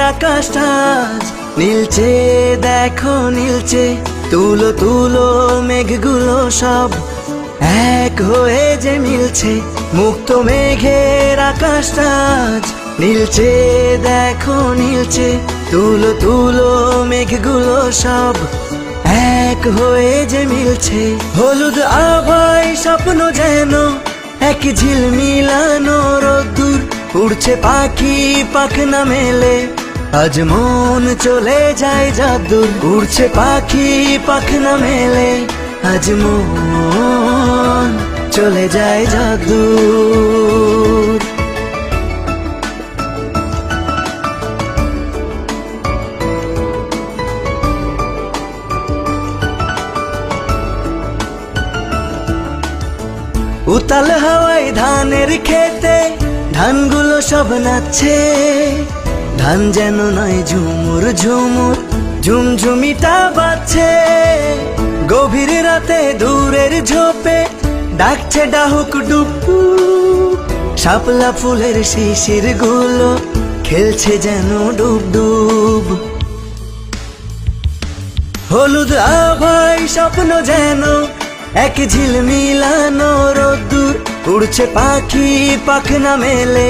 আকাশটা আজ নীলচে, দেখো নীলচে। তুলো তুলো মেঘগুলো সব এক হয়ে যে মিলছে। মুক্ত মেঘের আকাশটা আজ নীলচে, দেখো নীলচে। তুলো তুলো মেঘগুলো সব এক হয়ে যে মিলছে। হলুদ আভায় স্বপ্ন যেন এক ঝিলমিলানো রোদ্দুর। উড়ছে পাখি পাখনা মেলে, আজ মন চলে যায় যাদুর। উড়ছে পাখি পাখনা মেলে, আজ মন চলে যায় যাদুর। উতাল হাওয়ায় ধানের খেতে ধানগুলো সব নাচছে। ধান যেন নয় ঝুমুর ঝুমুর, ঝুমঝুমিটা বাজছে। গভীর রাতে দূরের ঝোপে ডাকছে ডাহুক ডুবু। শাপলা ফুলের শিশির গুলো খেলছে যেন ডুব ডুব। হলুদ আভায় স্বপ্ন যেন এক ঝিলমিলানো রোদ্দুর। উড়ছে পাখি পাখনা মেলে,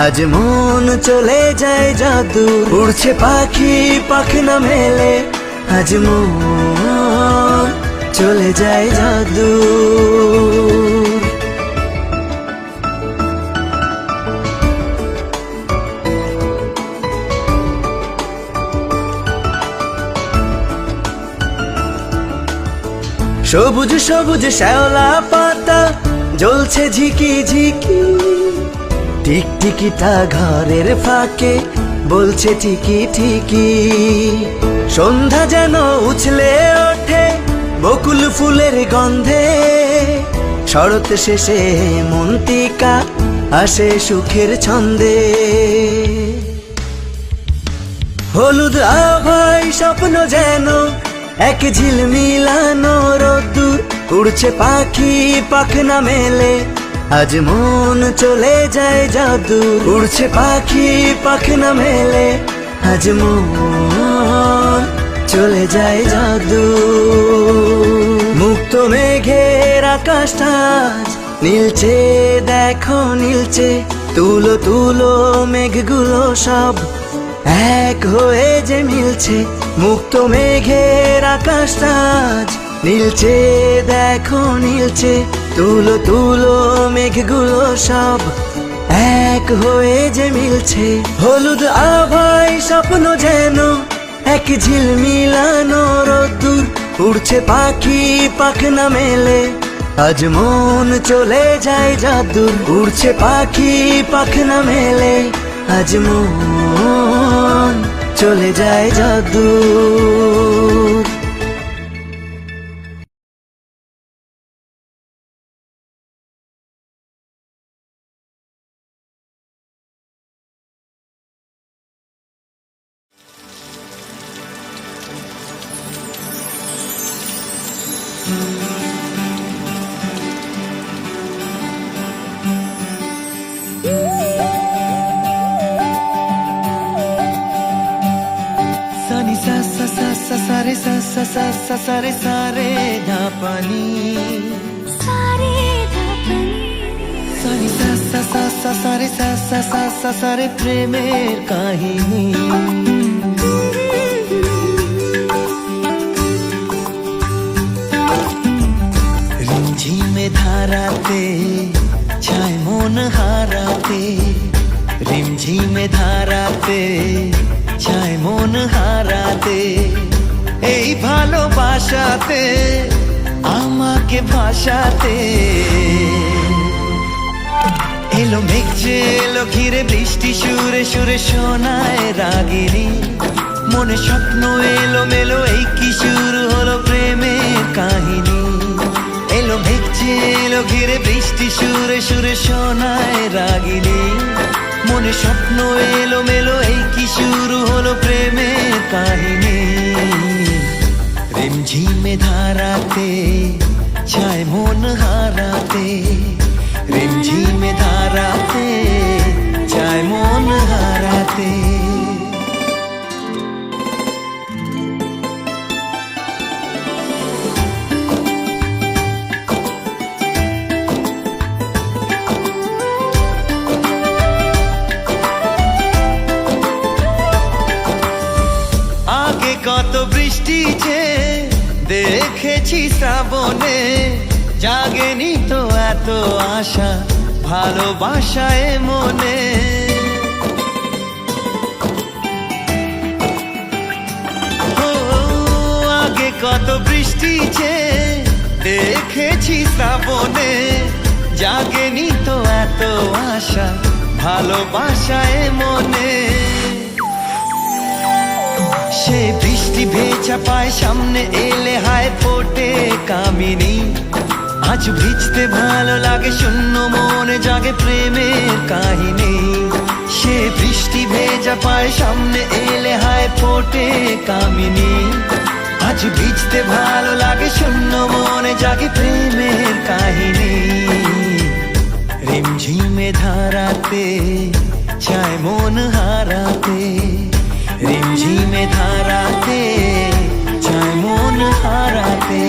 আজ মন চলে যায় যাদুর। উড়ছে পাখি পাখনা মেলে, আজ মন চলে যায় যাদুর। সবুজ সবুজ শ্যাওলা পাতা জ্বলছে ঝিকি ঝিকি। টিকটিকিটা ঘরের ফাঁকে বলছে ঠিকি ঠিকি। সন্ধ্যা যেন উছলে ওঠে বকুল ফুলের গন্ধে। শরৎ শেষে মন্তিকা আসে সুখের ছন্দে। হলুদ আভায় স্বপ্ন যেন এক ঝিলমিলানো রোদ্দুর। উড়ছে পাখি পাখনা মেলে, আজ মন চলে যায় যাদুর। উড়ছে পাখি পাখনা মেলে, আজ মন চলে যায় যাদুর। মুক্ত মেঘের আকাশটা আজ নীলচে, দেখো নীলচে। তুলো তুলো মেঘগুলো সব এক হয়ে যে মিলছে। মুক্ত মেঘের আকাশটা আজ নীলচে, দেখো নীলচে। তুলো তুলো মেঘগুলো সব এক হয়ে যে মিলছে। হলুদ আভায় স্বপ্ন যেন এক ঝিলমিলানো রোদ্দুর। উড়ছে পাখি পাখনা মেলে, আজ মন চলে যায় যাদুর। উড়ছে পাখি পাখনা মেলে, আজ মন চলে যায় যাদুর। सारे सारे धापनी सारे सारे प्रेमेर काहिनी। रिमझिमे धाराते छाय मन हाराते। रिमझिमे धाराते छाय मन हाराते। এই ভালোবাসাতে আমাকে ভাষাতে। এলো মেঘ যে এলো ঘিরে বৃষ্টি সুরে সুরে শোনায় রাগিনী। মনে স্বপ্ন এলো মেলো এই কি শুরু হলো প্রেমের কাহিনী। এলো মেঘ যে এলো ঘিরে বৃষ্টি সুরে সুরে শোনায় রাগিনী। মনে স্বপ্ন এলো মেলো এই কি শুরু হলো প্রেমের কাহিনী। रिमझिमे धाराते छाय मन हाराते। रिमझिमे धाराते छाय मन हाराते। দেখেছি শ্রাবণে, জাগেনি তো এত আশা ভালোবাসায় মনে। ও আগে কত বৃষ্টি যে দেখেছি শ্রাবণে, জাগেনি তো এত আশা ভালোবাসায় মনে। সে বৃষ্টি ভেজা পায় সামনে এলে হায় ফোটে কামিনী। আজ ভিজতে ভালো লাগে শূন্য মনে জাগে প্রেমের কাহিনী। সে বৃষ্টি ভেজা পায় সামনে এলে হায় ফোটে কামিনী। আজ ভিজতে ভালো লাগে শূন্য মনে জাগে প্রেমের কাহিনী। রিমঝিমে ধারাতে চায় মন হারাতে, রিমঝিমে ধারাতে চায় মন হারাতে।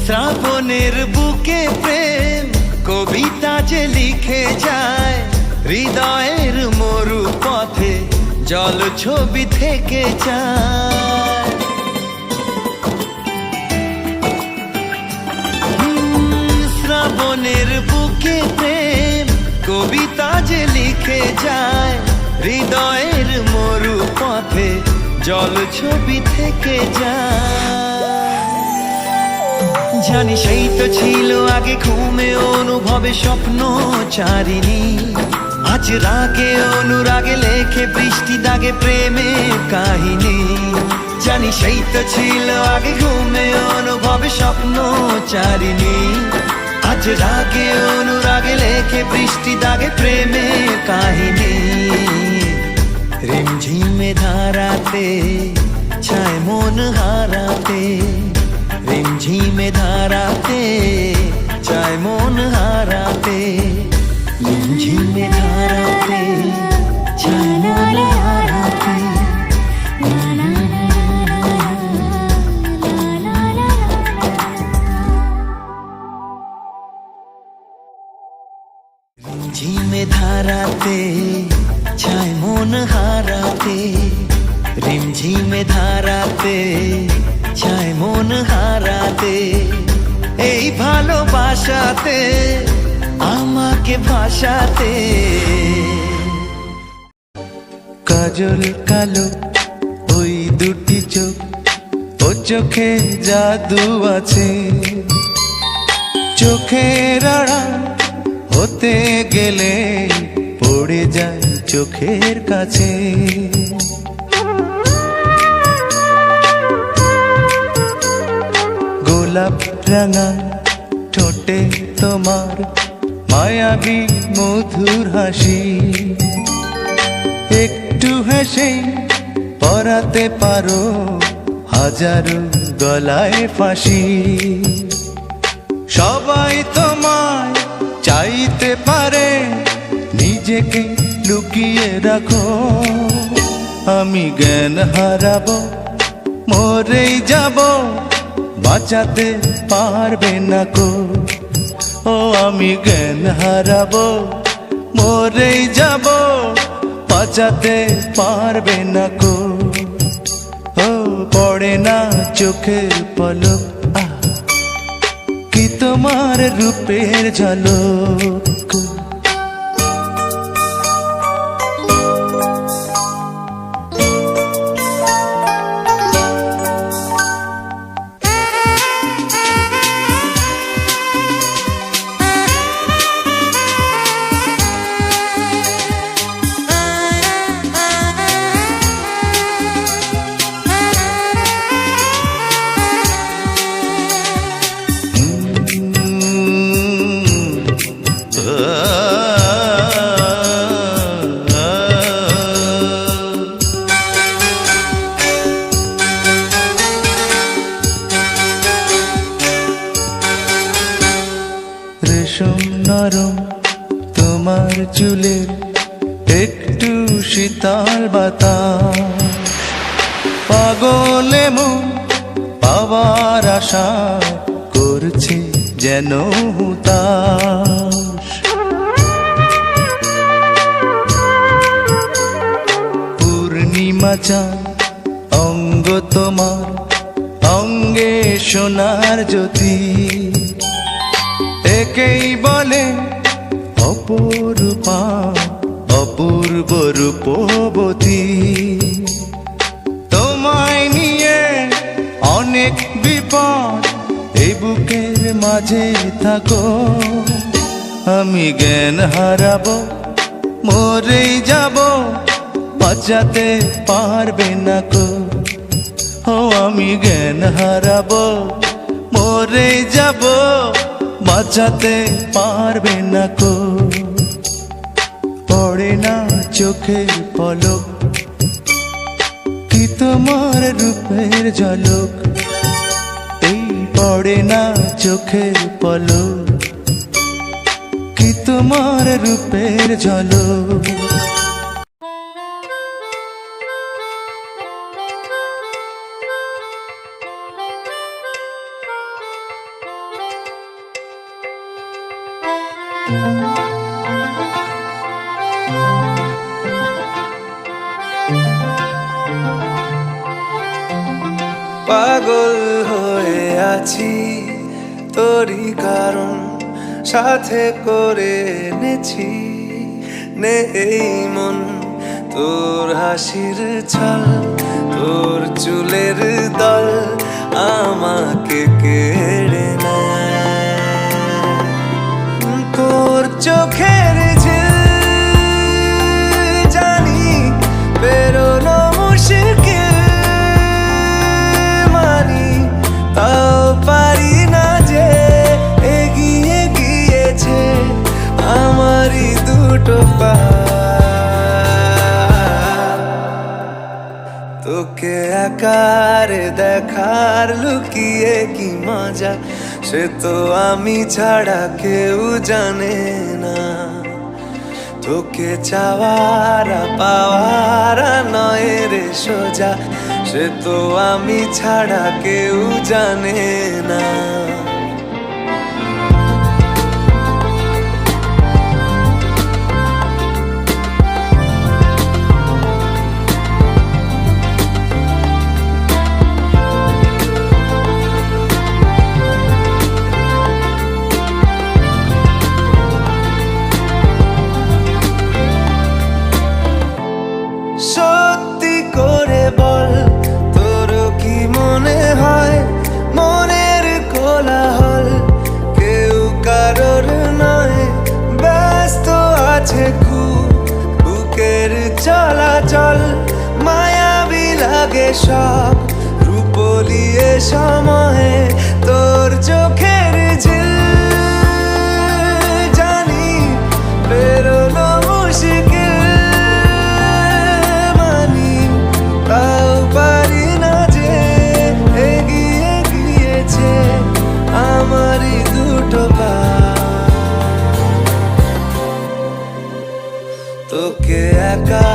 শ্রাবণের বুকে প্রেম কবিতা যে লিখে যায়, হৃদয়ের মরু পথে জল ছবি থেকে যায়। শ্রাবণের বুকে প্রেম কবিতা যে লিখে যায়, হৃদয়ের মরু পথে জল ছবি থেকে যায়। জানি সেই তো ছিল আগে ঘুমে অনুভবে স্বপ্ন চারিণী। আজ রাগে অনুরাগে লেখে বৃষ্টি দাগে প্রেমের কাহিনী। জানি সেই তো ছিল আগে ঘুমে অনুভবে স্বপ্ন চারিণী। আজ রাগে অনুরাগে লেখে বৃষ্টি দাগে প্রেমের কাহিনী। রিমঝিমে ধারাতে চায় মন হারাতে, রিমঝিমে ধারাতে চায় মন হারাতে, রিমঝিমে ধারাতে চায় মন হারাতে। রিমঝিমে ধারাতে চায় মন হারাতে, রিমঝিমে ধারাতে চায় মন হারাতে। এই ভালোবাসাতে আমাকে ভাসাতে। কাজল কালো ওই দুটি চোখ, ও চোখে জাদু আছে। চোখের আড়াল হতে গেলে পড়ে যায় চোখের কাছে। গোলাপ রাঙা ঠোঁটে তোমার মায়াবী মধুর হাসি। একটু হেসে পরাতে পারো হাজারো গলায় ফাঁসি। সবাই তোমায় চাইতে পারে, নিজেকে লুকিয়ে রাখো। আমি জ্ঞান হারাবো, মরেই যাব, বাঁচাতে পারবে না কো। ও আমি জ্ঞান হারাবো, মরেই যাব, বাঁচাতে পারবে না কো। ও পড়ে না চোখের পলক, কি তোমার রূপের ঝলক। রেশম নরম তোমার চুলের একটু শীতল বাতাস, পাগলে মন পাওয়ার আশা করছে যেন হুতাশ। পূর্ণিমা চাঁদ অঙ্গ তোমার অঙ্গে সোনার জ্যোতি, একেই বলে অপরূপা অপূর্ব রূপবতী। তোমায় নিয়ে অনেক বিপদ এই বুকের মাঝে থাকো, আমি জ্ঞান হারাবো মরেই যাব, বাঁচাতে পারবে না কো। ও আমি জ্ঞান হারাবো মরেই যাব, বাঁচাতে পারবে না কো। পড়ে না চোখের পলক কি তোমার রূপের ঝলক, এই পড়ে না চোখের পলক কি তোমার রূপের ঝলক। পাগল হয়ে আছি তোরই কারণ, সাথে করে এনেছি নেই মন তোর হাসির ছল, তোর চুলের দল আমাকে কেড়ে নেয়। তোর চোখের ঝিল জানি বেরোনো মুশকিল, মানি তাও পারি না যে এগিয়ে গিয়েছে আমারই দুটো পা। তোকে আকারে দেখার লুকিয়ে কি মজা, সে তো আমি ছাড়া কেউ জানে না। তোকে চাওয়ারা পাওয়ারা নয় রে সোজা, সে তো আমি ছাড়া কেউ জানে না। সত্যি করে বল তোর কি মনে হয়, মনের কোলাহল কেউ কারোর নয়, ব্যস্ত আছে খুব বুকের চলাচল, মায়াবী লাগে সব রূপলিয়ে সময়ে তোর চোখের ঝিল জানি বেরোনো মুশকিল, মানি তাও পারি না যে এগিয়ে গিয়েছে আমারই দুটো পা। তোকে একা